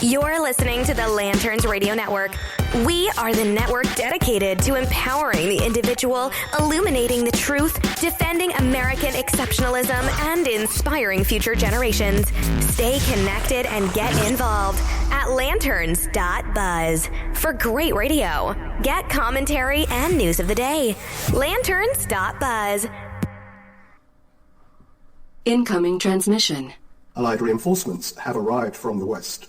You're listening to the Lanterns Radio Network. We are the network dedicated to empowering the individual, illuminating the truth, defending American exceptionalism, and inspiring future generations. Stay connected and get involved at lanterns.buzz for great radio. Get commentary and news of the day. Lanterns.buzz. Incoming transmission. Allied reinforcements have arrived from the west.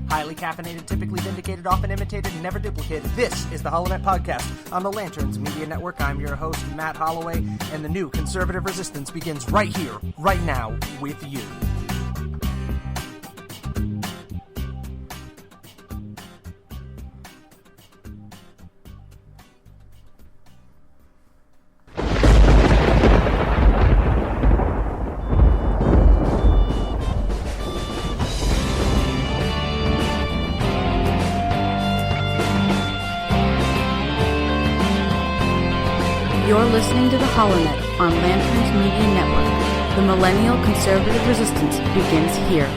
Highly caffeinated, typically vindicated, often imitated, and never duplicated. This is the HoloNet Podcast on the Lanterns Media Network. I'm your host, Matt Holloway, and the new conservative resistance begins right here, right now, with you. You're listening to the HoloNet on Lanterns Media Network. The millennial conservative resistance begins here.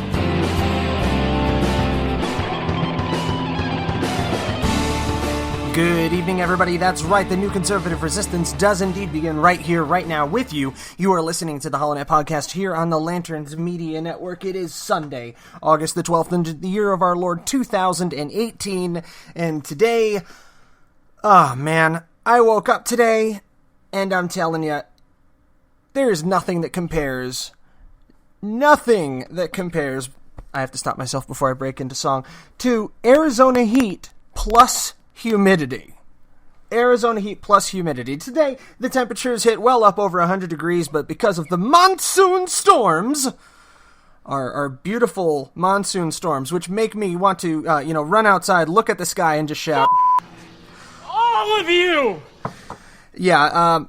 Good evening, everybody. That's right. The new conservative resistance does indeed begin right here, right now, with you. You are listening to the HoloNet Podcast here on the Lanterns Media Network. It is Sunday, August the 12th, in the year of our Lord 2018. And today, oh man, I woke up today, and I'm telling you, there is nothing that compares, I have to stop myself before I break into song, to Arizona heat plus humidity. Arizona heat plus humidity. Today, the temperatures hit well up over 100 degrees, but because of the monsoon storms, our beautiful monsoon storms, which make me want to, run outside, look at the sky, and just shout, all of you! Yeah,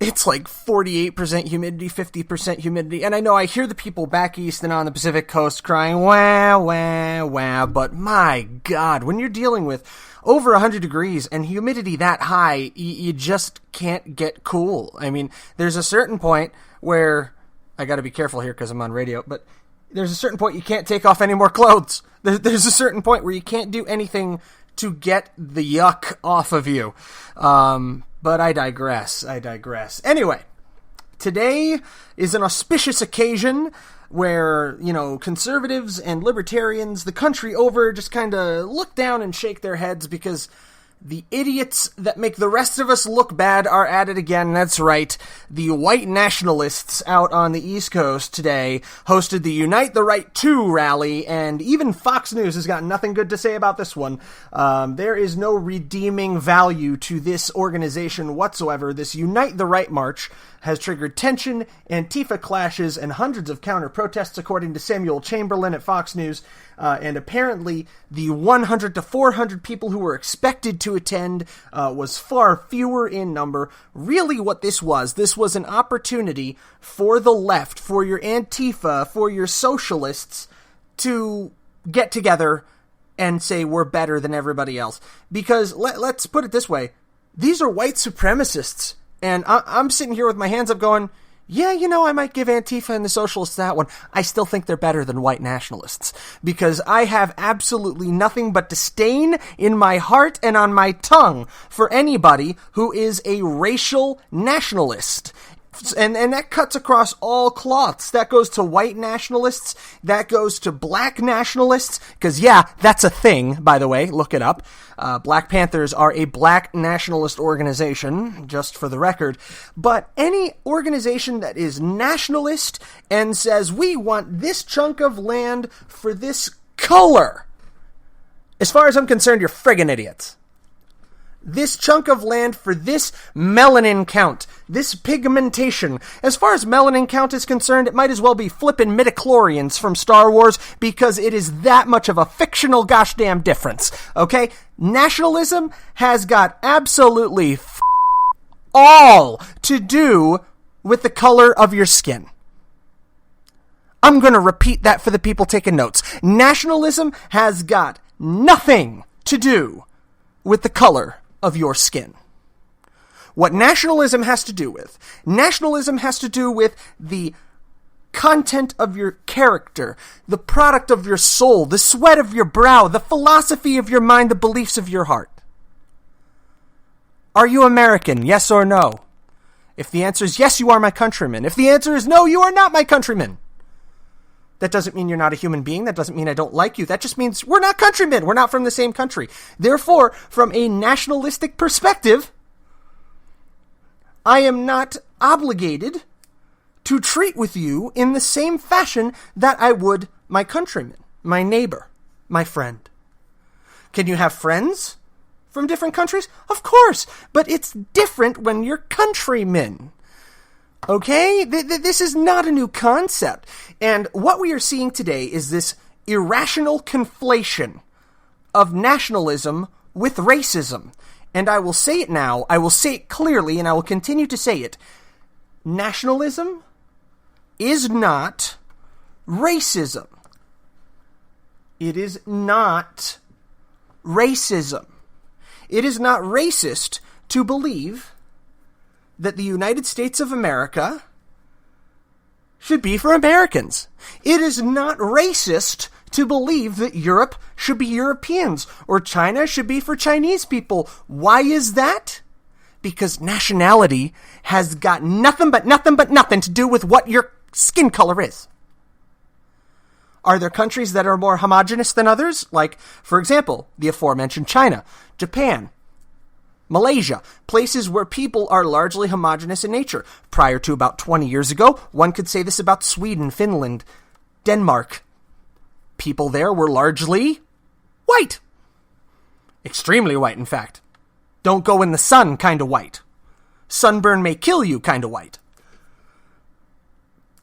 it's like 48% humidity, 50% humidity, and I know I hear the people back east and on the Pacific Coast crying, wah, wah, wah, but my God, when you're dealing with over 100 degrees and humidity that high, you just can't get cool. I mean, there's a certain point where, I gotta be careful here because I'm on radio, but there's a certain point you can't take off any more clothes. There's a certain point where you can't do anything to get the yuck off of you. But I digress. Anyway, today is an auspicious occasion where, conservatives and libertarians the country over just kind of look down and shake their heads because the idiots that make the rest of us look bad are at it again. That's right. The white nationalists out on the East Coast today hosted the Unite the Right 2 rally, and even Fox News has got nothing good to say about this one. There is no redeeming value to this organization whatsoever. This Unite the Right march has triggered tension, Antifa clashes, and hundreds of counter-protests, according to Samuel Chamberlain at Fox News. And apparently, the 100 to 400 people who were expected to attend was far fewer in number. Really what this was an opportunity for the left, for your Antifa, for your socialists, to get together and say we're better than everybody else. Because, let's put it this way, these are white supremacists. And I'm sitting here with my hands up going, yeah, I might give Antifa and the socialists that one. I still think they're better than white nationalists. Because I have absolutely nothing but disdain in my heart and on my tongue for anybody who is a racial nationalist. And that cuts across all cloths. That goes to white nationalists. That goes to black nationalists. Because, yeah, that's a thing, by the way. Look it up. Black Panthers are a black nationalist organization, just for the record. But any organization that is nationalist and says, we want this chunk of land for this color, as far as I'm concerned, you're friggin' idiots. This chunk of land for this melanin count, this pigmentation. As far as melanin count is concerned, it might as well be flippin' midichlorians from Star Wars, because it is that much of a fictional gosh damn difference, okay? Nationalism has got absolutely all to do with the color of your skin. I'm going to repeat that for the people taking notes. Nationalism has got nothing to do with the color of your skin. What nationalism has to do with the content of your character, the product of your soul, the sweat of your brow, the philosophy of your mind, the beliefs of your heart. Are you American? Yes or no? If the answer is yes, you are my countryman. If the answer is no, you are not my countryman. That doesn't mean you're not a human being. That doesn't mean I don't like you. That just means we're not countrymen. We're not from the same country. Therefore, from a nationalistic perspective, I am not obligated to treat with you in the same fashion that I would my countryman, my neighbor, my friend. Can you have friends from different countries? Of course, but it's different when you're countrymen. Okay? This is not a new concept. And what we are seeing today is this irrational conflation of nationalism with racism. And I will say it now, I will say it clearly, and I will continue to say it. Nationalism is not racism. It is not racism. It is not racist to believe that the United States of America should be for Americans. It is not racist to believe that Europe should be Europeans or China should be for Chinese people. Why is that? Because nationality has got nothing to do with what your skin color is. Are there countries that are more homogenous than others? Like, for example, the aforementioned China, Japan, Malaysia, places where people are largely homogenous in nature. Prior to about 20 years ago, one could say this about Sweden, Finland, Denmark. People there were largely white. Extremely white, in fact. Don't go in the sun kind of white. Sunburn may kill you kind of white.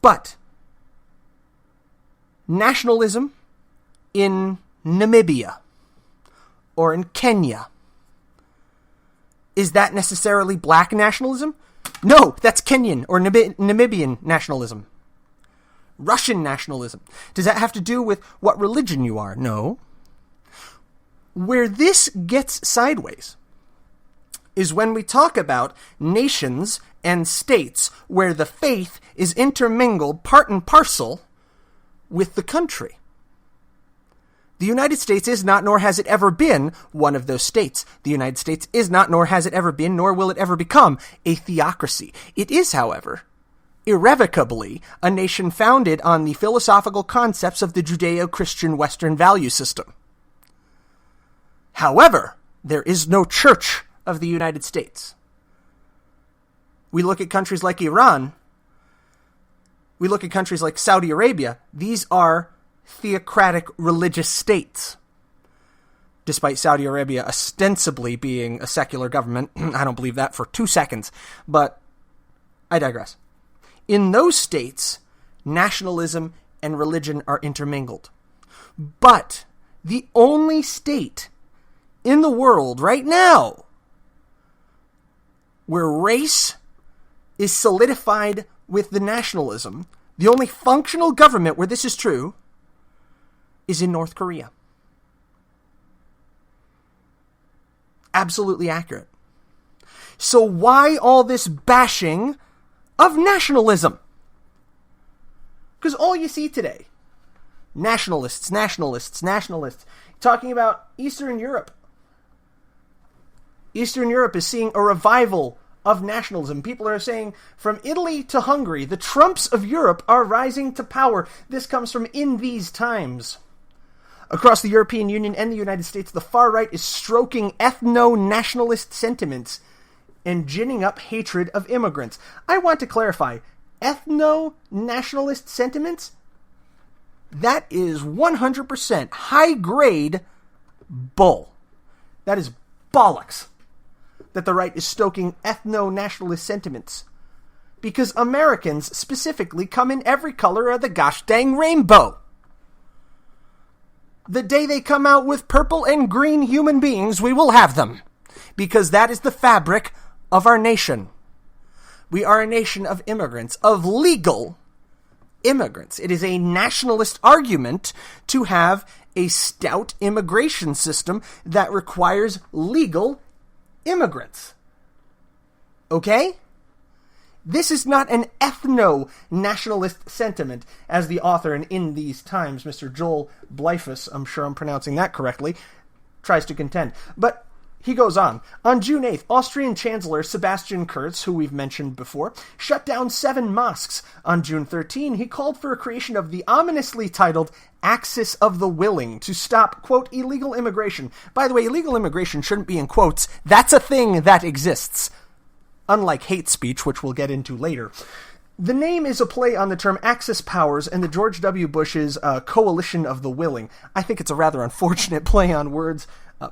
But nationalism in Namibia or in Kenya, is that necessarily black nationalism? No, that's Kenyan or Namibian nationalism. Russian nationalism. Does that have to do with what religion you are? No. Where this gets sideways is when we talk about nations and states where the faith is intermingled part and parcel with the country. The United States is not, nor has it ever been, one of those states. The United States is not, nor has it ever been, nor will it ever become, a theocracy. It is, however, irrevocably a nation founded on the philosophical concepts of the Judeo-Christian Western value system. However, there is no Church of the United States. We look at countries like Iran. We look at countries like Saudi Arabia. These are theocratic religious states. Despite Saudi Arabia ostensibly being a secular government, I don't believe that for 2 seconds, but I digress. In those states, nationalism and religion are intermingled. But the only state in the world right now where race is solidified with the nationalism, the only functional government where this is true, is in North Korea. Absolutely accurate. So why all this bashing of nationalism? Because all you see today, nationalists, talking about Eastern Europe. Eastern Europe is seeing a revival of nationalism. People are saying, from Italy to Hungary, the Trumps of Europe are rising to power. This comes from In These Times. Across the European Union and the United States, the far right is stroking ethno-nationalist sentiments and ginning up hatred of immigrants. I want to clarify, ethno-nationalist sentiments? That is 100% high-grade bull. That is bollocks that the right is stoking ethno-nationalist sentiments. Because Americans specifically come in every color of the gosh dang rainbow. The day they come out with purple and green human beings, we will have them. Because that is the fabric of our nation. We are a nation of immigrants, of legal immigrants. It is a nationalist argument to have a stout immigration system that requires legal immigrants. Okay? This is not an ethno-nationalist sentiment, as the author and In These Times, Mr. Joel Blyfus, I'm sure I'm pronouncing that correctly, tries to contend. But he goes on. On June 8th, Austrian Chancellor Sebastian Kurz, who we've mentioned before, shut down 7 mosques. On June 13, he called for a creation of the ominously titled Axis of the Willing to stop, quote, illegal immigration. By the way, illegal immigration shouldn't be in quotes. That's a thing that exists. Unlike hate speech, which we'll get into later. The name is a play on the term Axis powers and the George W. Bush's Coalition of the Willing. I think it's a rather unfortunate play on words,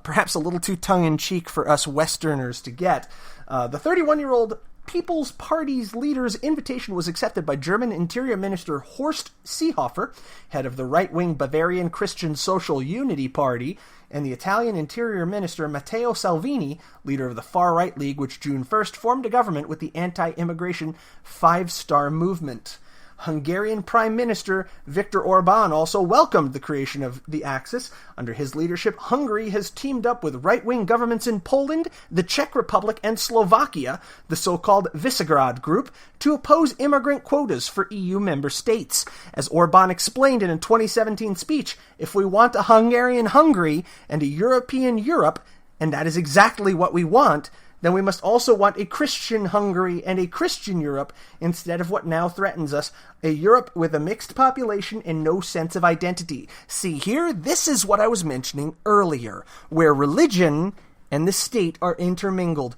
perhaps a little too tongue-in-cheek for us Westerners to get. The 31-year-old People's Party's leader's invitation was accepted by German Interior Minister Horst Seehofer, head of the right-wing Bavarian Christian Social Unity Party, and the Italian Interior Minister Matteo Salvini, leader of the far-right league which June 1st formed a government with the anti-immigration Five Star Movement. Hungarian Prime Minister Viktor Orban also welcomed the creation of the Axis. Under his leadership, Hungary has teamed up with right-wing governments in Poland, the Czech Republic, and Slovakia, the so-called Visegrad Group, to oppose immigrant quotas for EU member states. As Orban explained in a 2017 speech, if we want a Hungarian Hungary and a European Europe, and that is exactly what we want, then we must also want a Christian Hungary and a Christian Europe instead of what now threatens us, a Europe with a mixed population and no sense of identity. See here, this is what I was mentioning earlier, where religion and the state are intermingled.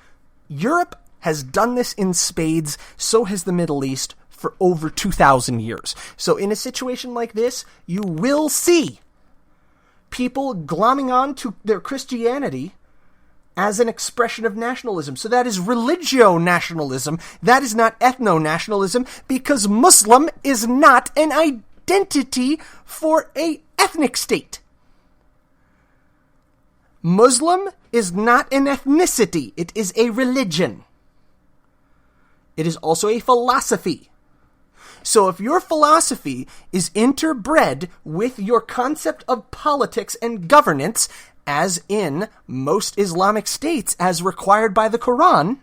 Europe has done this in spades, so has the Middle East for over 2,000 years. So in a situation like this, you will see people glomming on to their Christianity as an expression of nationalism. So that is religio-nationalism. That is not ethno-nationalism, because Muslim is not an identity for an ethnic state. Muslim is not an ethnicity. It is a religion. It is also a philosophy. So if your philosophy is interbred with your concept of politics and governance, as in most Islamic states as required by the Quran,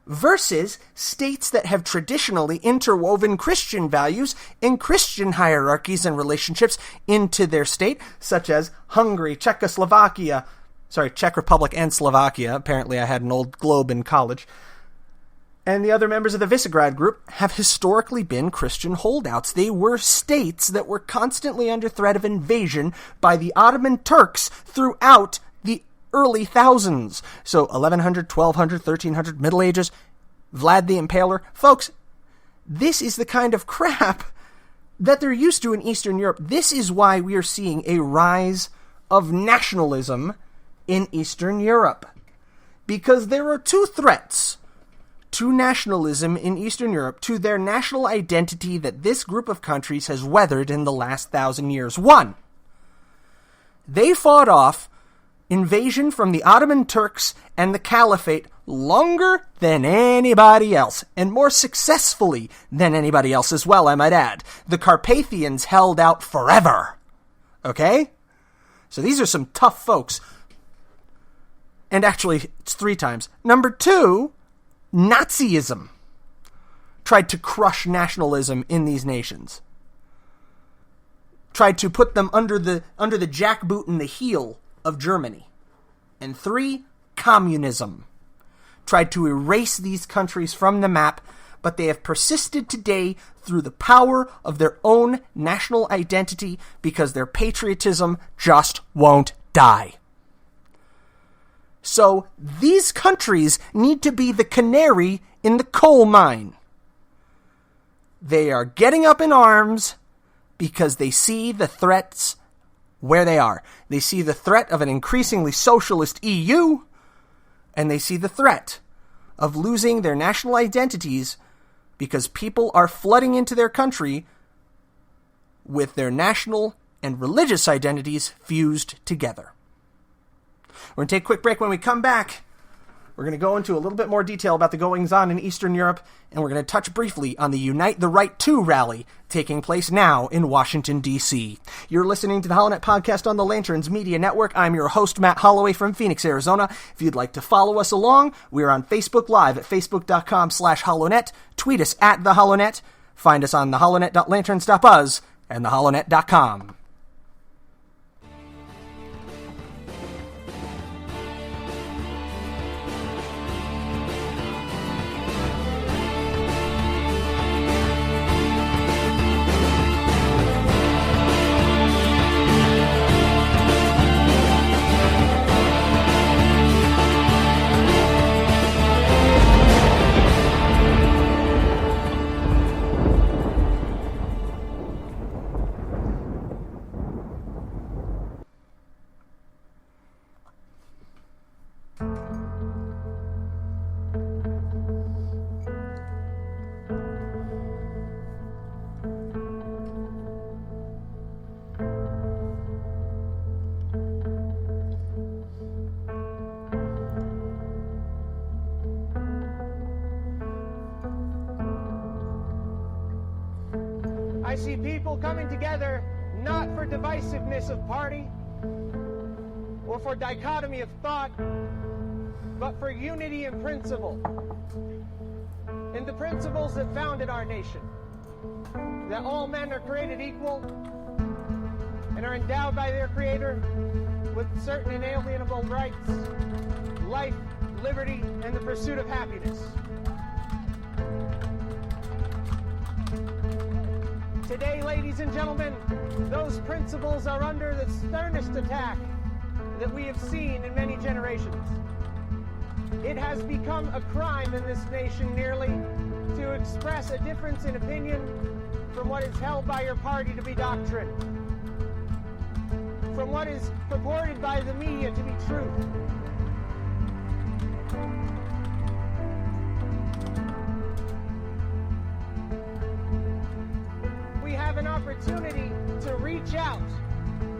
versus states that have traditionally interwoven Christian values and Christian hierarchies and relationships into their state, such as Hungary, Czech Republic and Slovakia. Apparently I had an old globe in college. And the other members of the Visegrad Group have historically been Christian holdouts. They were states that were constantly under threat of invasion by the Ottoman Turks throughout the early thousands. So 1100, 1200, 1300, Middle Ages, Vlad the Impaler. Folks, this is the kind of crap that they're used to in Eastern Europe. This is why we are seeing a rise of nationalism in Eastern Europe. Because there are two threats to nationalism in Eastern Europe, to their national identity that this group of countries has weathered in the last 1,000 years. One, they fought off invasion from the Ottoman Turks and the Caliphate longer than anybody else, and more successfully than anybody else as well, I might add. The Carpathians held out forever. Okay? So these are some tough folks. And actually, it's 3 times. Number 2, Nazism tried to crush nationalism in these nations. Tried to put them under the jackboot and the heel of Germany. And 3, communism tried to erase these countries from the map, but they have persisted today through the power of their own national identity because their patriotism just won't die. So these countries need to be the canary in the coal mine. They are getting up in arms because they see the threats where they are. They see the threat of an increasingly socialist EU, and they see the threat of losing their national identities because people are flooding into their country with their national and religious identities fused together. We're going to take a quick break. When we come back, We're going to go into a little bit more detail about the goings-on in Eastern Europe, and we're going to touch briefly on the Unite the Right To rally taking place now in Washington, D.C. You're listening to the HoloNet podcast on the Lanterns Media Network. I'm your host, Matt Holloway from Phoenix, Arizona. If you'd like to follow us along, we're on Facebook Live at facebook.com/HoloNet. Tweet us at the HoloNet. Find us on theholonet.lanterns.buzz and theholonet.com. I see people coming together not for divisiveness of party or for dichotomy of thought, but for unity in principle. In the principles that founded our nation, that all men are created equal and are endowed by their Creator with certain inalienable rights, life, liberty, and the pursuit of happiness. Today, ladies and gentlemen, those principles are under the sternest attack that we have seen in many generations. It has become a crime in this nation nearly to express a difference in opinion from what is held by your party to be doctrine, from what is purported by the media to be truth. We have an opportunity to reach out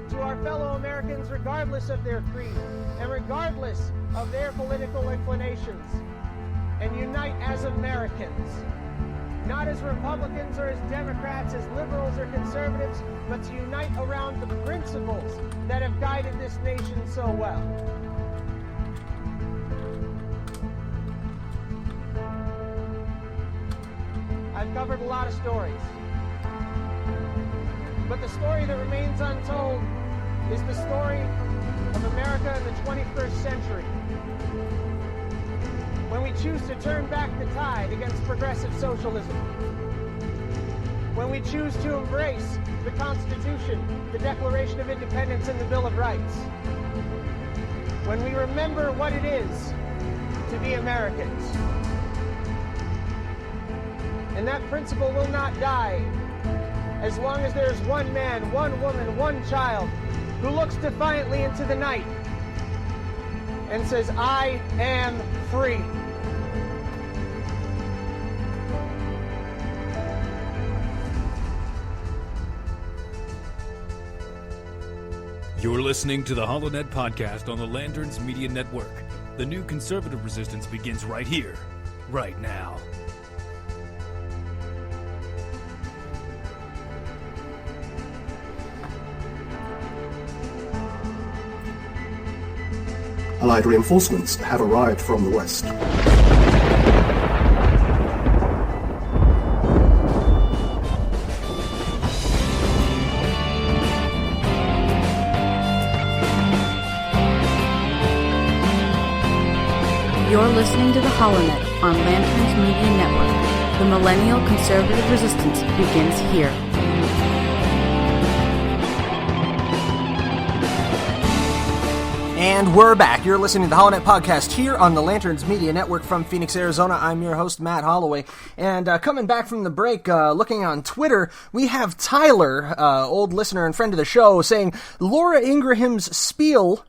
to our fellow Americans regardless of their creed and regardless of their political inclinations, and unite as Americans, not as Republicans or as Democrats, as liberals or conservatives, but to unite around the principles that have guided this nation so well. I've covered a lot of stories, but the story that remains untold is the story of America in the 21st century, when we choose to turn back the tide against progressive socialism, when we choose to embrace the Constitution, the Declaration of Independence, and the Bill of Rights, when we remember what it is to be Americans. And that principle will not die as long as there's one man, one woman, one child who looks defiantly into the night and says, I am free. You're listening to the HoloNet podcast on the Lanterns Media Network. The new conservative resistance begins right here, right now. Allied reinforcements have arrived from the west. You're listening to the HoloNet on Lanterns Media Network. The millennial conservative resistance begins here. And we're back. You're listening to the HoloNet podcast here on the Lanterns Media Network from Phoenix, Arizona. I'm your host, Matt Holloway. And coming back from the break, looking on Twitter, we have Tyler, old listener and friend of the show, saying, Laura Ingraham's spiel,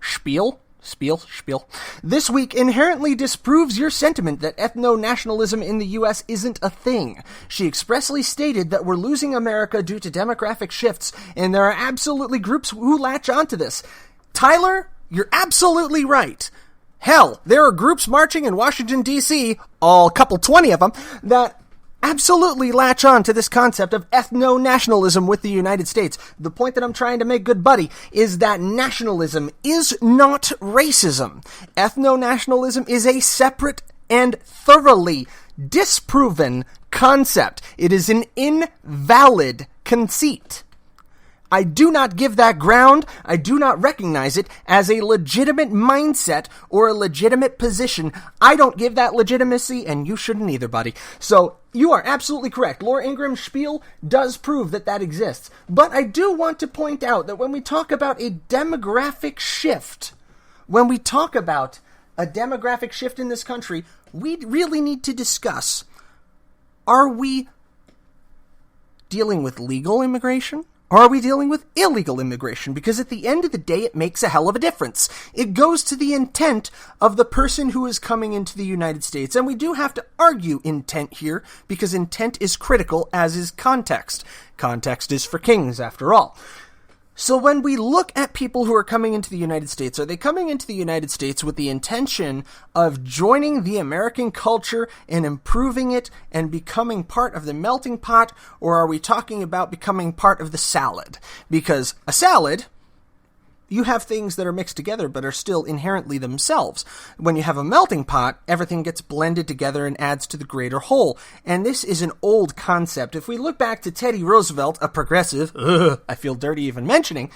this week inherently disproves your sentiment that ethno-nationalism in the U.S. isn't a thing. She expressly stated that we're losing America due to demographic shifts, and there are absolutely groups who latch onto this. Tyler, you're absolutely right. Hell, there are groups marching in Washington, D.C., a couple 20 of them, that absolutely latch on to this concept of ethno-nationalism with the United States. The point that I'm trying to make, good buddy, is that nationalism is not racism. Ethno-nationalism is a separate and thoroughly disproven concept. It is an invalid conceit. I do not give that ground. I do not recognize it as a legitimate mindset or a legitimate position. I don't give that legitimacy, and you shouldn't either, buddy. So, you are absolutely correct. Laura Ingram's spiel does prove that that exists. But I do want to point out that when we talk about a demographic shift, in this country, we really need to discuss, are we dealing with legal immigration? Or are we dealing with illegal immigration? Because at the end of the day, it makes a hell of a difference. It goes to the intent of the person who is coming into the United States. And we do have to argue intent here, because intent is critical, as is context. Context is for kings, after all. So when we look at people who are coming into the United States, are they coming into the United States with the intention of joining the American culture and improving it and becoming part of the melting pot, or are we talking about becoming part of the salad? Because a salad, you have things that are mixed together but are still inherently themselves. When you have a melting pot, everything gets blended together and adds to the greater whole. And this is an old concept. If we look back to Teddy Roosevelt, a progressive, I feel dirty even mentioning,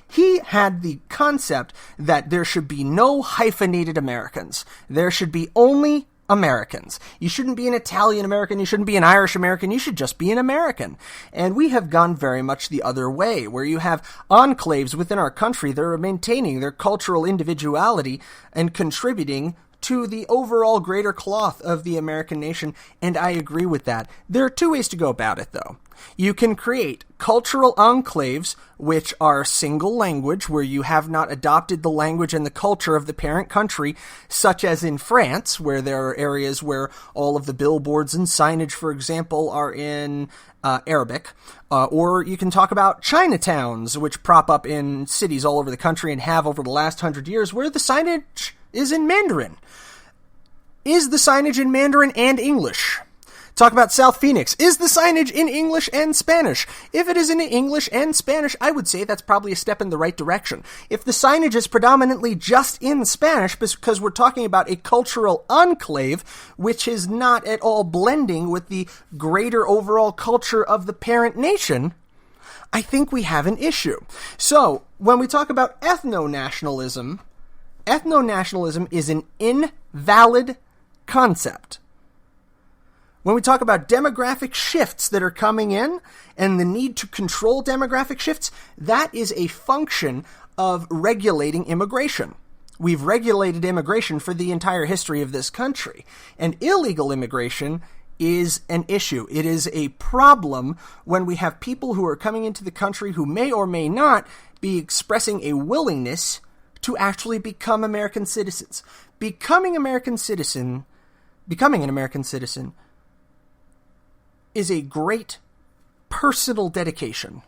he had the concept that there should be no hyphenated Americans. There should be only Americans. You shouldn't be an Italian American, you shouldn't be an Irish American, you should just be an American. And we have gone very much the other way, where you have enclaves within our country that are maintaining their cultural individuality and contributing to the overall greater cloth of the American nation, and I agree with that. There are two ways to go about it, though. You can create cultural enclaves, which are single language, where you have not adopted the language and the culture of the parent country, such as in France, where there are areas where all of the billboards and signage, for example, are in Arabic. Or you can talk about Chinatowns, which prop up in cities all over the country and have over the last 100 years, where the signage is in Mandarin. Is the signage in Mandarin and English? Talk about South Phoenix. Is the signage in English and Spanish? If it is in English and Spanish, I would say that's probably a step in the right direction. If the signage is predominantly just in Spanish, because we're talking about a cultural enclave, which is not at all blending with the greater overall culture of the parent nation, I think we have an issue. So, when we talk about ethno-nationalism is an invalid concept. When we talk about demographic shifts that are coming in and the need to control demographic shifts, that is a function of regulating immigration. We've regulated immigration for the entire history of this country, and illegal immigration is an issue. It is a problem when we have people who are coming into the country who may or may not be expressing a willingness to actually become American citizens. Becoming an American citizen is a great personal dedication.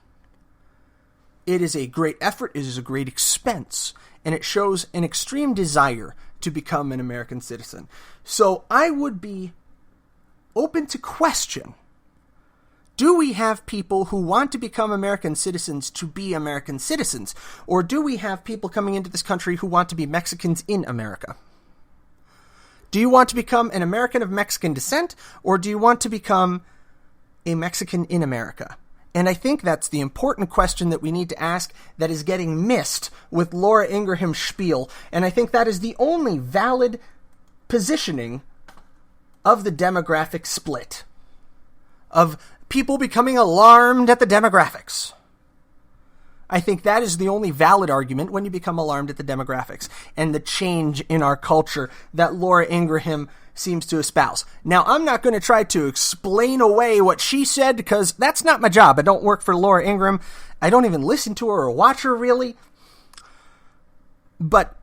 It is a great effort, it is a great expense, and it shows an extreme desire to become an American citizen. So I would be open to question, do we have people who want to become American citizens to be American citizens? Or do we have people coming into this country who want to be Mexicans in America? Do you want to become an American of Mexican descent, or do you want to become a Mexican in America? And I think that's the important question that we need to ask that is getting missed with Laura Ingraham's spiel, and I think that is the only valid positioning of the demographic split, of people becoming alarmed at the demographics. I think that is the only valid argument when you become alarmed at the demographics and the change in our culture that Laura Ingraham seems to espouse. Now, I'm not going to try to explain away what she said, because that's not my job. I don't work for Laura Ingraham. I don't even listen to her or watch her, really. But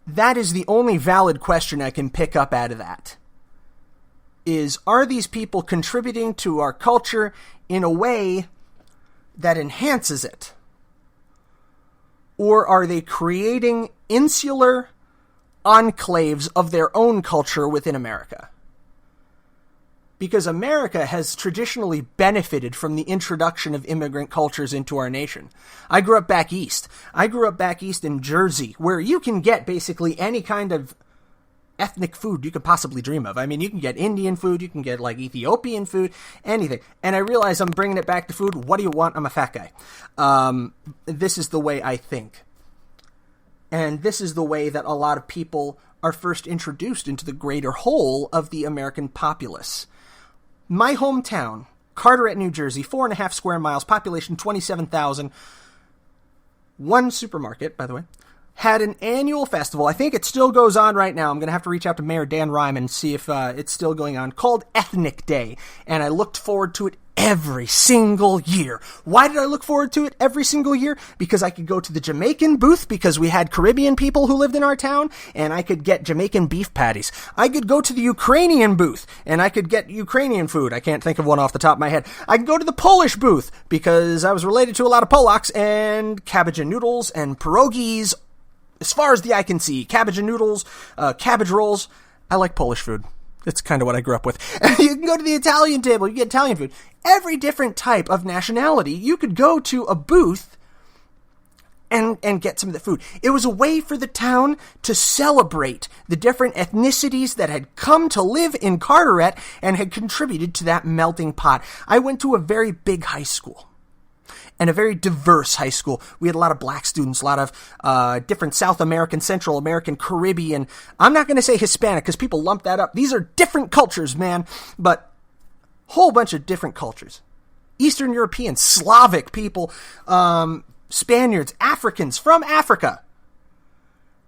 that is the only valid question I can pick up out of that. Is, are these people contributing to our culture in a way that enhances it? Or are they creating insular enclaves of their own culture within America. Because America has traditionally benefited from the introduction of immigrant cultures into our nation. I grew up back east. I grew up back east in Jersey, where you can get basically any kind of ethnic food you could possibly dream of. I mean, you can get Indian food, you can get like Ethiopian food, anything. And I realize I'm bringing it back to food. What do you want? I'm a fat guy. This is the way I think. And this is the way that a lot of people are first introduced into the greater whole of the American populace. My hometown, Carteret, New Jersey, 4.5 square miles, population 27,000. One supermarket, by the way, had an annual festival. I think it still goes on right now. I'm going to have to reach out to Mayor Dan Ryman and see if it's still going on, called Ethnic Day. And I looked forward to it every single year. Why did I look forward to it every single year? Because I could go to the Jamaican booth because we had Caribbean people who lived in our town, and I could get Jamaican beef patties. I could go to the Ukrainian booth, and I could get Ukrainian food. I can't think of one off the top of my head. I could go to the Polish booth because I was related to a lot of Polacks, and cabbage and noodles and pierogies, as far as the eye can see. Cabbage and noodles, cabbage rolls. I like Polish food. That's kind of what I grew up with. You can go to the Italian table, you get Italian food. Every different type of nationality, you could go to a booth and get some of the food. It was a way for the town to celebrate the different ethnicities that had come to live in Carteret and had contributed to that melting pot. I went to a very big high school. And a very diverse high school. We had a lot of black students, a lot of different South American, Central American, Caribbean. I'm not going to say Hispanic because people lump that up. These are different cultures, man. But whole bunch of different cultures. Eastern European, Slavic people, Spaniards, Africans from Africa.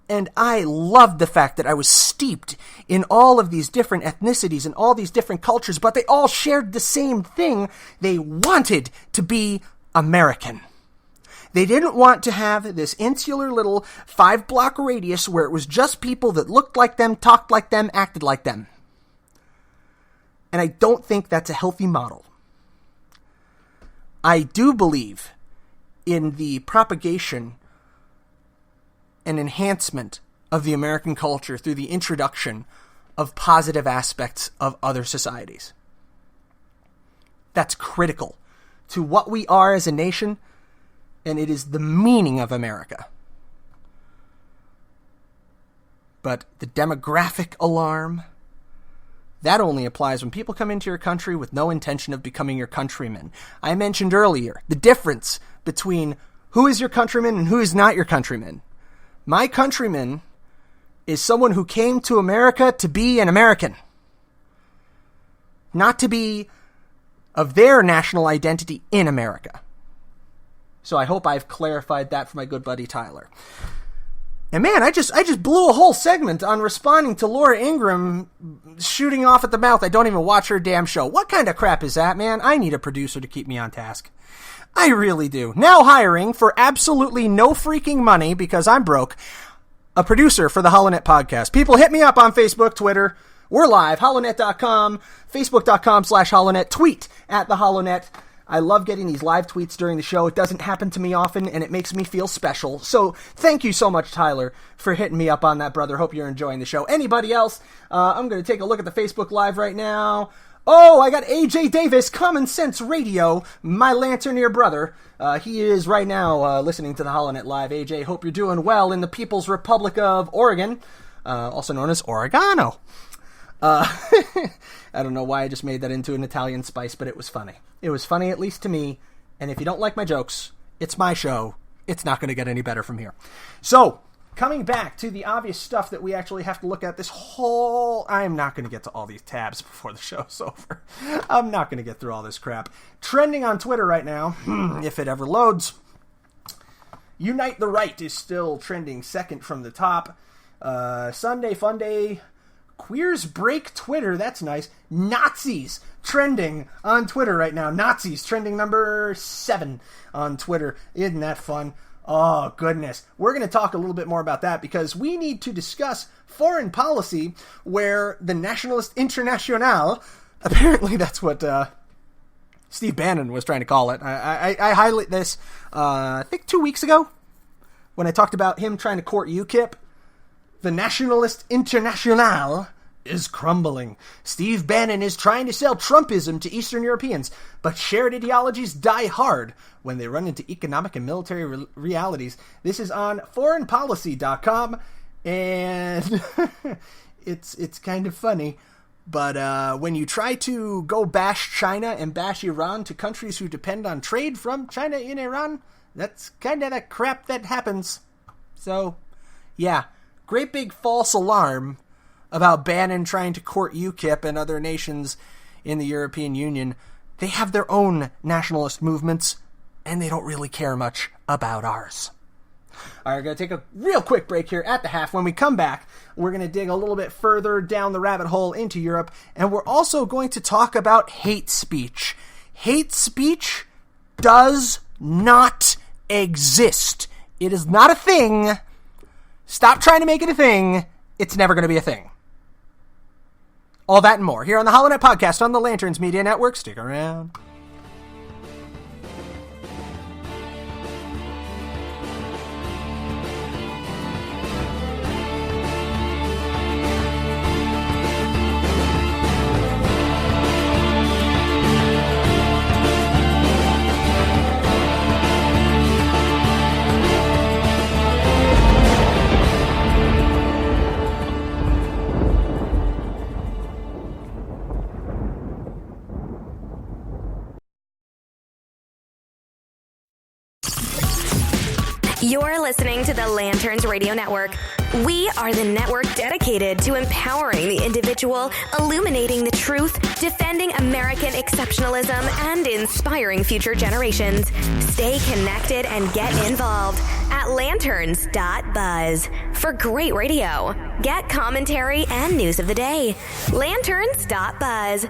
And I loved the fact that I was steeped in all of these different ethnicities and all these different cultures, but they all shared the same thing. They wanted to be American. They didn't want to have this insular little 5-block radius where it was just people that looked like them, talked like them, acted like them. And I don't think that's a healthy model. I do believe in the propagation and enhancement of the American culture through the introduction of positive aspects of other societies. That's critical to what we are as a nation, and it is the meaning of America. But the demographic alarm, that only applies when people come into your country with no intention of becoming your countrymen. I mentioned earlier the difference between who is your countryman and who is not your countryman. My countryman is someone who came to America to be an American, not to be of their national identity in America. So I hope I've clarified that for my good buddy Tyler. And man, I just blew a whole segment on responding to Laura Ingraham shooting off at the mouth. I don't even watch her damn show. What kind of crap is that, man? I need a producer to keep me on task. I really do. Now hiring, for absolutely no freaking money, because I'm broke, a producer for the HoloNet podcast. People, hit me up on Facebook, Twitter. We're live, holonet.com, facebook.com/holonet, tweet at the HoloNet. I love getting these live tweets during the show. It doesn't happen to me often, and it makes me feel special. So thank you so much, Tyler, for hitting me up on that, brother. Hope you're enjoying the show. Anybody else? I'm going to take a look at the Facebook Live right now. Oh, I got AJ Davis, Common Sense Radio, my Lanternier brother. He is right now listening to the HoloNet Live. AJ, hope you're doing well in the People's Republic of Oregon, also known as Oregano. I don't know why I just made that into an Italian spice, but it was funny. It was funny, at least to me, and if you don't like my jokes, it's my show. It's not going to get any better from here. So, coming back to the obvious stuff that we actually have to look at this whole... I'm not going to get to all these tabs before the show's over. I'm not going to get through all this crap. Trending on Twitter right now, if it ever loads, Unite the Right is still trending second from the top. Sunday Funday... Queers break Twitter. That's nice. Nazis trending on Twitter right now. Nazis trending number 7 on Twitter. Isn't that fun? Oh, goodness. We're going to talk a little bit more about that because we need to discuss foreign policy where the Nationalist International, apparently that's what Steve Bannon was trying to call it. I highlight this, I think 2 weeks ago when I talked about him trying to court UKIP. The Nationalist Internationale is crumbling. Steve Bannon is trying to sell Trumpism to Eastern Europeans, but shared ideologies die hard when they run into economic and military realities. This is on foreignpolicy.com, and it's kind of funny. But when you try to go bash China and bash Iran to countries who depend on trade from China in Iran, that's kind of the crap that happens. So, yeah, great big false alarm about Bannon trying to court UKIP and other nations in the European Union. They have their own nationalist movements, and they don't really care much about ours. All right, we're going to take a real quick break here at the half. When we come back, we're going to dig a little bit further down the rabbit hole into Europe, and we're also going to talk about hate speech. Hate speech does not exist. It is not a thing. Stop trying to make it a thing. It's never going to be a thing. All that and more here on the HoloNet Podcast on the Lanterns Media Network. Stick around. You're listening to the Lanterns Radio Network. We are the network dedicated to empowering the individual, illuminating the truth, defending American exceptionalism, and inspiring future generations. Stay connected and get involved at lanterns.buzz. For great radio, get commentary and news of the day. Lanterns.buzz.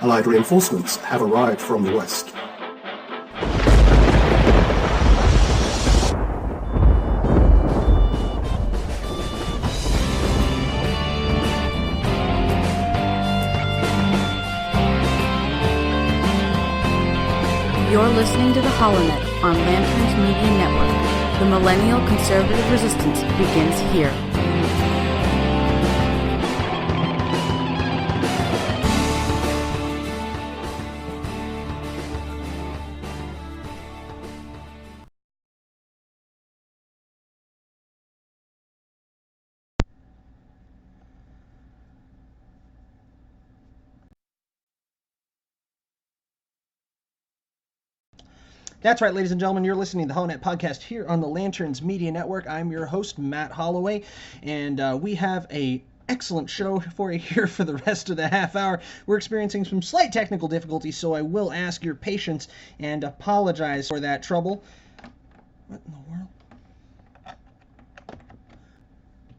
Allied reinforcements have arrived from the west. You're listening to the Holonet on Lanterns Media Network. The millennial conservative resistance begins here. That's right, ladies and gentlemen, you're listening to the Holonet Podcast here on the Lanterns Media Network. I'm your host, Matt Holloway, and we have a excellent show for you here for the rest of the half hour. We're experiencing some slight technical difficulties, so I will ask your patience and apologize for that trouble. What in the world?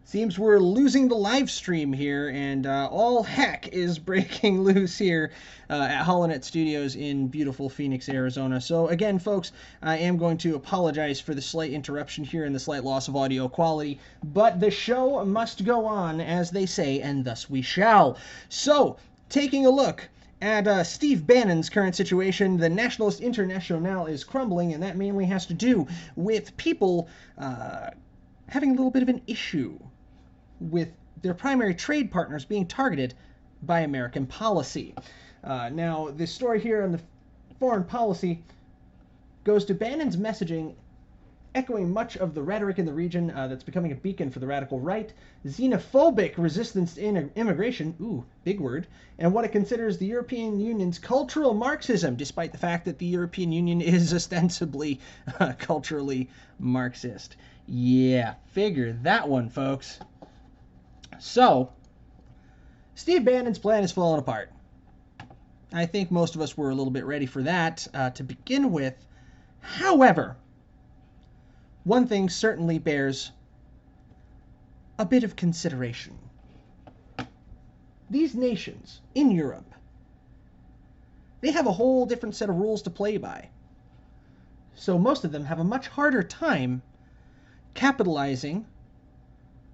Seems we're losing the live stream here, and all heck is breaking loose here at Holonet Studios in beautiful Phoenix, Arizona. So again, folks, I am going to apologize for the slight interruption here and the slight loss of audio quality, but the show must go on, as they say, and thus we shall. So, taking a look at Steve Bannon's current situation, the Nationalist International is crumbling, and that mainly has to do with people having a little bit of an issue with their primary trade partners being targeted by American policy. Now, this story here on the foreign policy goes to Bannon's messaging, echoing much of the rhetoric in the region that's becoming a beacon for the radical right, xenophobic resistance to immigration, ooh, big word, and what it considers the European Union's cultural Marxism, despite the fact that the European Union is ostensibly culturally Marxist. Yeah, figure that one, folks. So, Steve Bannon's plan is falling apart. I think most of us were a little bit ready for that to begin with. However, one thing certainly bears a bit of consideration. These nations in Europe, they have a whole different set of rules to play by. So most of them have a much harder time capitalizing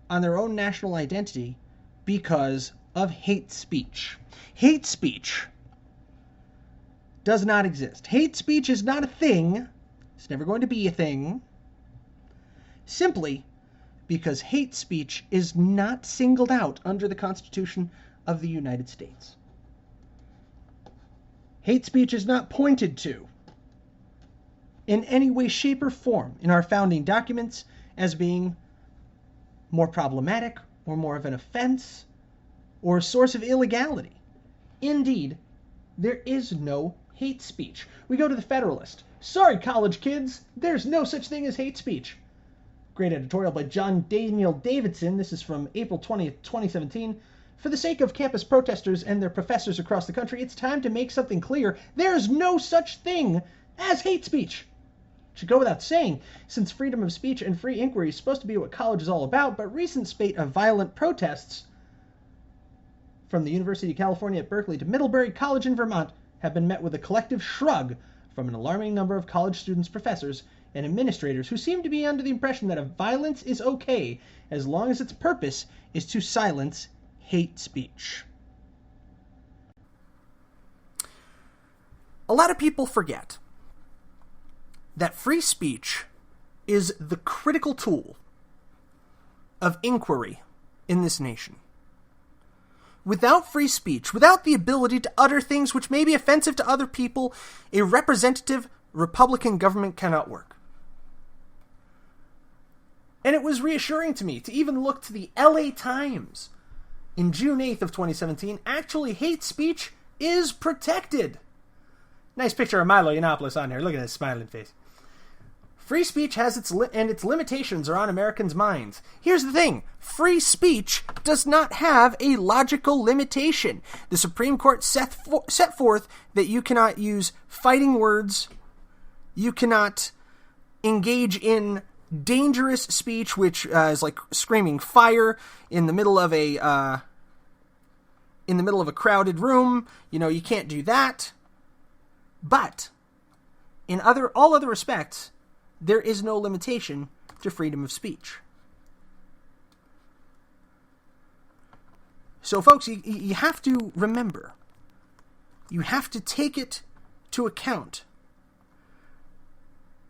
on their own national identity because of hate speech. Hate speech does not exist. Hate speech is not a thing. It's never going to be a thing. Simply because hate speech is not singled out under the Constitution of the United States. Hate speech is not pointed to in any way, shape, or form in our founding documents as being more problematic or more of an offense or a source of illegality. Indeed, there is no hate speech. We go to the Federalist. Sorry, college kids, there's no such thing as hate speech. Great editorial by John Daniel Davidson. This is from April 20th, 2017. For the sake of campus protesters and their professors across the country, it's time to make something clear. There's no such thing as hate speech. Should go without saying, since freedom of speech and free inquiry is supposed to be what college is all about, but recent spate of violent protests from the University of California at Berkeley to Middlebury College in Vermont have been met with a collective shrug from an alarming number of college students, professors, and administrators who seem to be under the impression that violence is okay as long as its purpose is to silence hate speech. A lot of people forget that free speech is the critical tool of inquiry in this nation. Without free speech, without the ability to utter things which may be offensive to other people, a representative Republican government cannot work. And it was reassuring to me to even look to the LA Times in June 8th of 2017. Actually, hate speech is protected. Nice picture of Milo Yiannopoulos on here. Look at his smiling face. Free speech has its limitations are on Americans' minds. Here's the thing. Free speech does not have a logical limitation. The Supreme Court set forth that you cannot use fighting words. You cannot engage in dangerous speech, which is like screaming fire in the middle of a crowded room. You know, you can't do that. But in all other respects, there is no limitation to freedom of speech. So, folks, you have to remember, you have to take it to account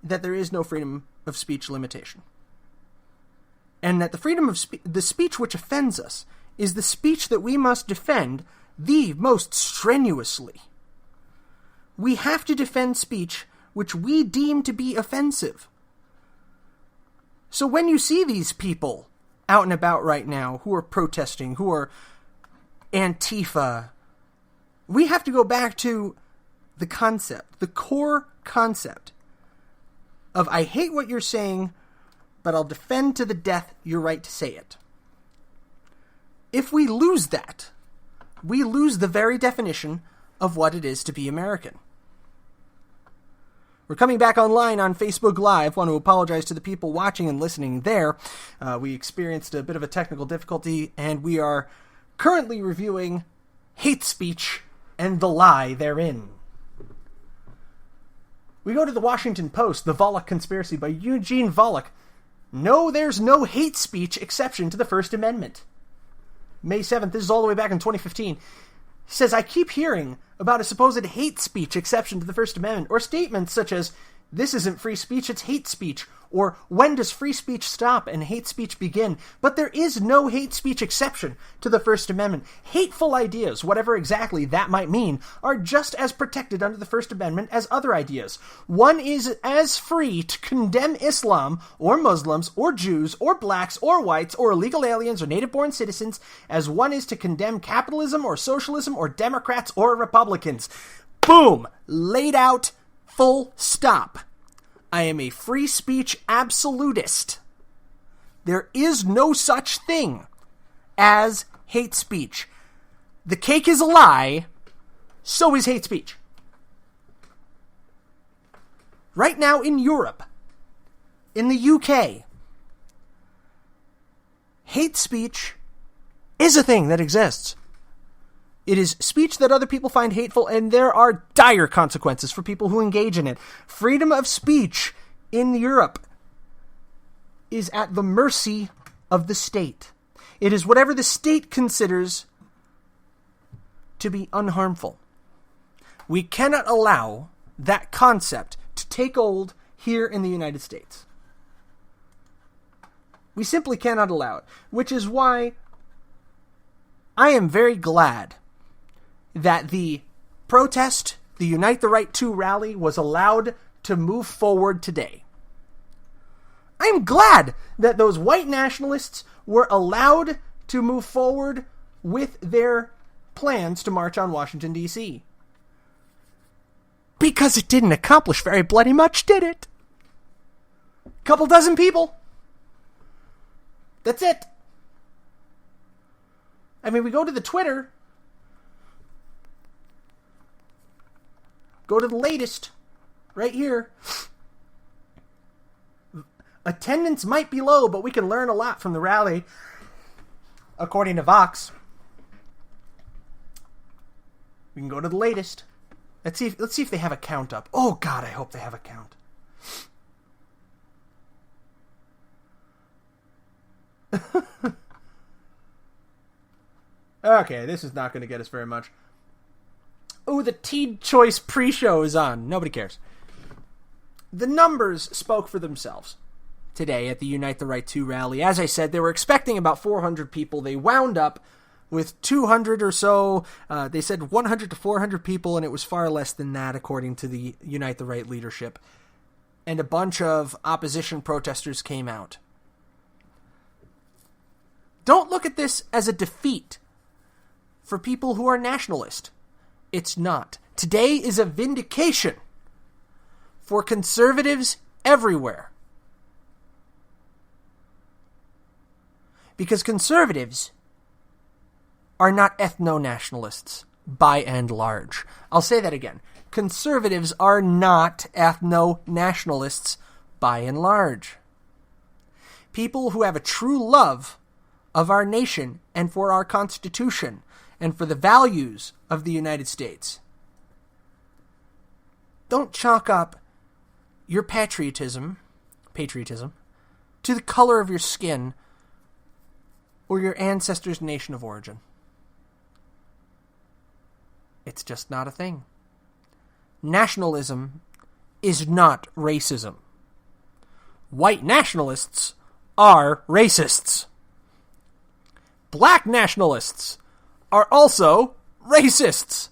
that there is no freedom of speech limitation. And that the freedom of the speech which offends us is the speech that we must defend the most strenuously. We have to defend speech which we deem to be offensive. So when you see these people out and about right now who are protesting, who are Antifa, we have to go back to the concept, the core concept of I hate what you're saying, but I'll defend to the death your right to say it. If we lose that, we lose the very definition of what it is to be American. We're coming back online on Facebook Live. I want to apologize to the people watching and listening there. We experienced a bit of a technical difficulty, and we are currently reviewing hate speech and the lie therein. We go to the Washington Post, The Volokh Conspiracy by Eugene Volokh. No, there's no hate speech exception to the First Amendment. May 7th, this is all the way back in 2015. He says, I keep hearing about a supposed hate speech exception to the First Amendment, or statements such as, this isn't free speech, it's hate speech, or when does free speech stop and hate speech begin? But there is no hate speech exception to the First Amendment. Hateful ideas, whatever exactly that might mean, are just as protected under the First Amendment as other ideas. One is as free to condemn Islam, or Muslims, or Jews, or blacks, or whites, or illegal aliens, or native-born citizens, as one is to condemn capitalism, or socialism, or Democrats, or Republicans. Boom! Laid out, full stop. I am a free speech absolutist. There is no such thing as hate speech. The cake is a lie, so is hate speech. Right now in Europe, in the UK, hate speech is a thing that exists. It is speech that other people find hateful, and there are dire consequences for people who engage in it. Freedom of speech in Europe is at the mercy of the state. It is whatever the state considers to be unharmful. We cannot allow that concept to take hold here in the United States. We simply cannot allow it, which is why I am very glad that the protest, the Unite the Right 2 rally, was allowed to move forward today. I'm glad that those white nationalists were allowed to move forward with their plans to march on Washington, D.C. Because it didn't accomplish very bloody much, did it? Couple dozen people. That's it. I mean, we go to the Twitter. Go to the latest, right here. Attendance might be low, but we can learn a lot from the rally, according to Vox. We can go to the latest. Let's see if they have a count up. Oh God, I hope they have a count. Okay, this is not going to get us very much. Oh, the Teen Choice pre-show is on. Nobody cares. The numbers spoke for themselves today at the Unite the Right 2 rally. As I said, they were expecting about 400 people. They wound up with 200 or so. They said 100 to 400 people, and it was far less than that, according to the Unite the Right leadership. And a bunch of opposition protesters came out. Don't look at this as a defeat for people who are nationalist. It's not. Today is a vindication for conservatives everywhere. Because conservatives are not ethno-nationalists, by and large. I'll say that again. Conservatives are not ethno-nationalists, by and large. People who have a true love of our nation and for our Constitution and for the values of the United States. Don't chalk up your patriotism to the color of your skin or your ancestors' nation of origin. It's just not a thing. Nationalism is not racism. white nationalists are racists. Black nationalists are also racists.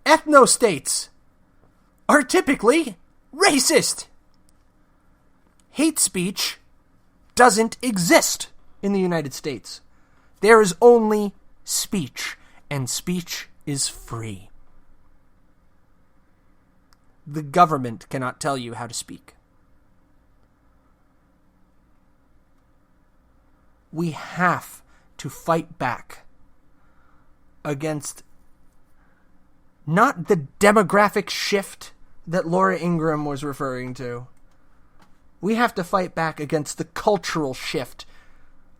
Ethno-states are typically racist. Hate speech doesn't exist in the United States. There is only speech, and speech is free. The government cannot tell you how to speak. We have to fight back against not the demographic shift that Laura Ingraham was referring to. We have to fight back against the cultural shift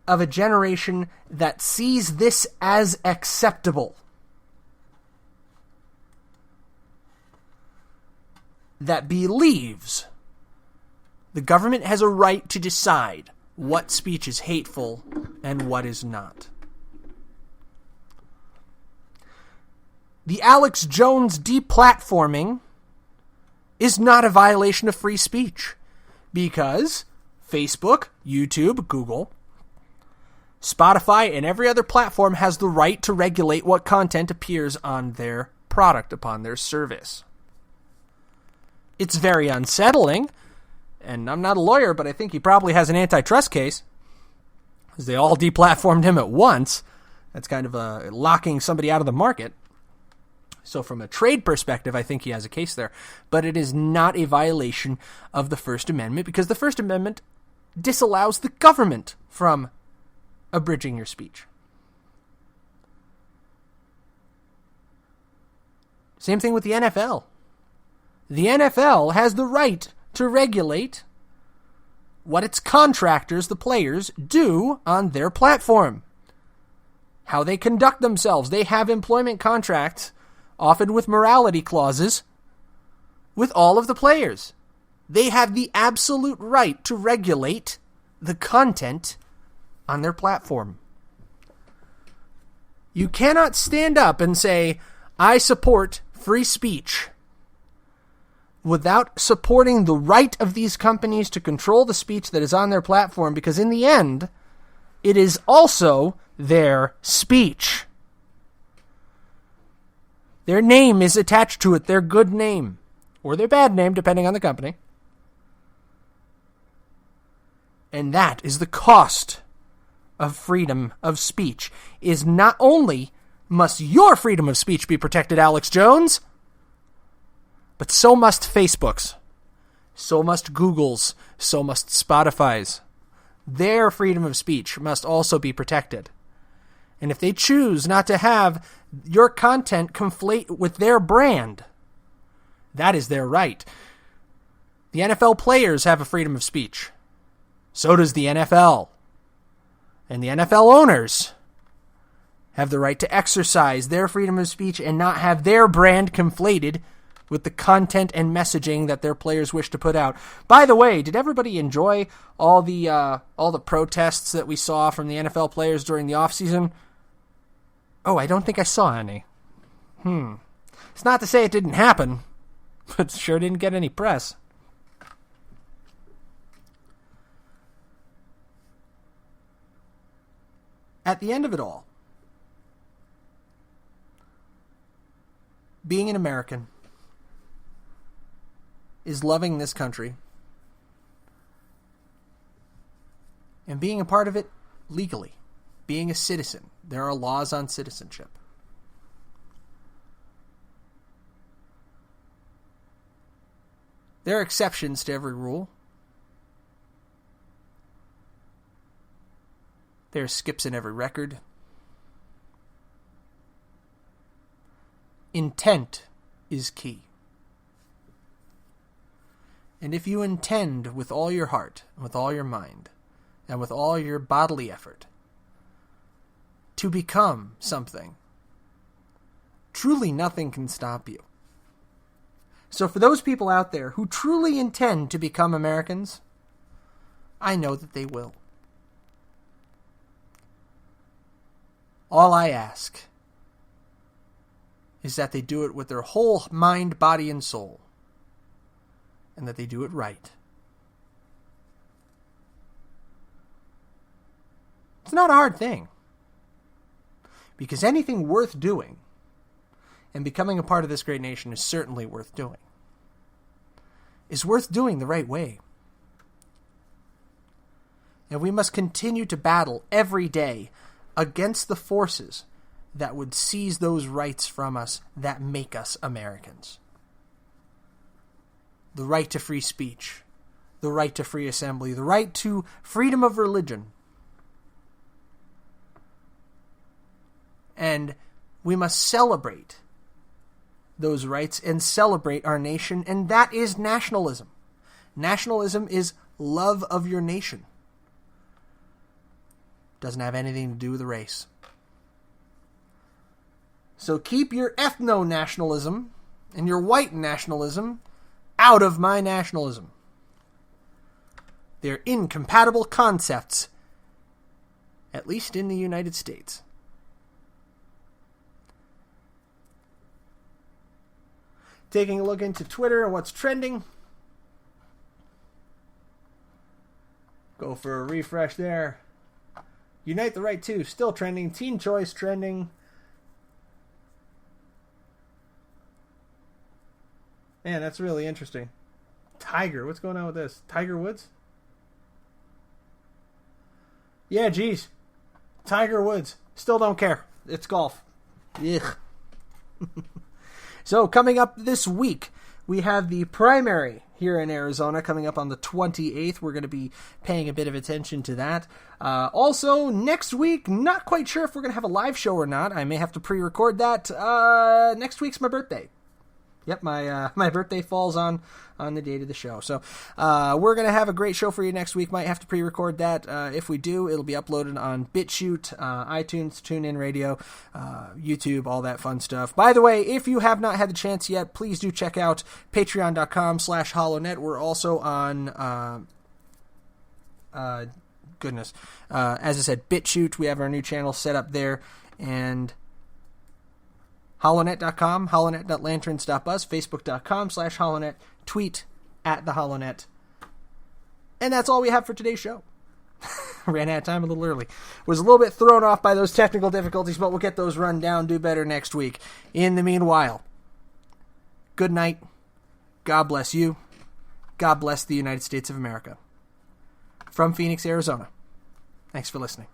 of a generation that sees this as acceptable. That believes the government has a right to decide what speech is hateful and what is not. The Alex Jones deplatforming is not a violation of free speech because Facebook, YouTube, Google, Spotify, and every other platform has the right to regulate what content appears on their product, upon their service. It's very unsettling, and I'm not a lawyer, but I think he probably has an antitrust case, because they all deplatformed him at once. That's kind of locking somebody out of the market. So from a trade perspective, I think he has a case there. But it is not a violation of the First Amendment, because the First Amendment disallows the government from abridging your speech. Same thing with the NFL. The NFL has the right to regulate what its contractors, the players, do on their platform. How they conduct themselves. They have employment contracts, often with morality clauses, with all of the players. They have the absolute right to regulate the content on their platform. You cannot stand up and say, I support free speech, without supporting the right of these companies to control the speech that is on their platform, because in the end, it is also their speech. Their name is attached to it, their good name, or their bad name, depending on the company. And that is the cost of freedom of speech, is not only must your freedom of speech be protected, Alex Jones, but so must Facebook's, so must Google's, so must Spotify's. Their freedom of speech must also be protected. And if they choose not to have your content conflate with their brand, that is their right. The NFL players have a freedom of speech. So does the NFL. And the NFL owners have the right to exercise their freedom of speech and not have their brand conflated with the content and messaging that their players wish to put out. By the way, did everybody enjoy all the protests that we saw from the NFL players during the offseason? Oh, I don't think I saw any. It's not to say it didn't happen, but it sure didn't get any press. At the end of it all, being an American is loving this country and being a part of it legally, being a citizen. There are laws on citizenship. There are exceptions to every rule. There are skips in every record. Intent is key. And if you intend with all your heart, and with all your mind, and with all your bodily effort to become something, truly nothing can stop you. So for those people out there who truly intend to become Americans, I know that they will. All I ask is that they do it with their whole mind, body, and soul, and that they do it right. It's not a hard thing. Because anything worth doing, and becoming a part of this great nation is certainly worth doing, is worth doing the right way. And we must continue to battle every day against the forces that would seize those rights from us that make us Americans. The right to free speech, the right to free assembly, the right to freedom of religion. And we must celebrate those rights and celebrate our nation, and that is nationalism. Nationalism is love of your nation. Doesn't have anything to do with the race. So keep your ethno-nationalism and your white nationalism out of my nationalism. They're incompatible concepts, at least in the United States. Taking a look into Twitter and what's trending. Go for a refresh there. Unite the Right 2, still trending. Teen Choice trending. Man, that's really interesting. Tiger, what's going on with this? Tiger Woods? Yeah, geez. Tiger Woods. Still don't care. It's golf. Ugh. So, coming up this week, we have the primary here in Arizona coming up on the 28th. We're going to be paying a bit of attention to that. Also, next week, not quite sure if we're going to have a live show or not. I may have to pre-record that. Next week's my birthday. Yep, my birthday falls on the date of the show. So we're going to have a great show for you next week. Might have to pre-record that. If we do, it'll be uploaded on BitChute, iTunes, TuneIn Radio, YouTube, all that fun stuff. By the way, if you have not had the chance yet, please do check out patreon.com/HoloNet. We're also on, as I said, BitChute. We have our new channel set up there. And holonet.com, holonet.lanterns.buzz, facebook.com/holonet, tweet @theholonet. And that's all we have for today's show. Ran out of time a little early. Was a little bit thrown off by those technical difficulties, but we'll get those run down, do better next week. In the meanwhile, good night. God bless you. God bless the United States of America. From Phoenix, Arizona. Thanks for listening.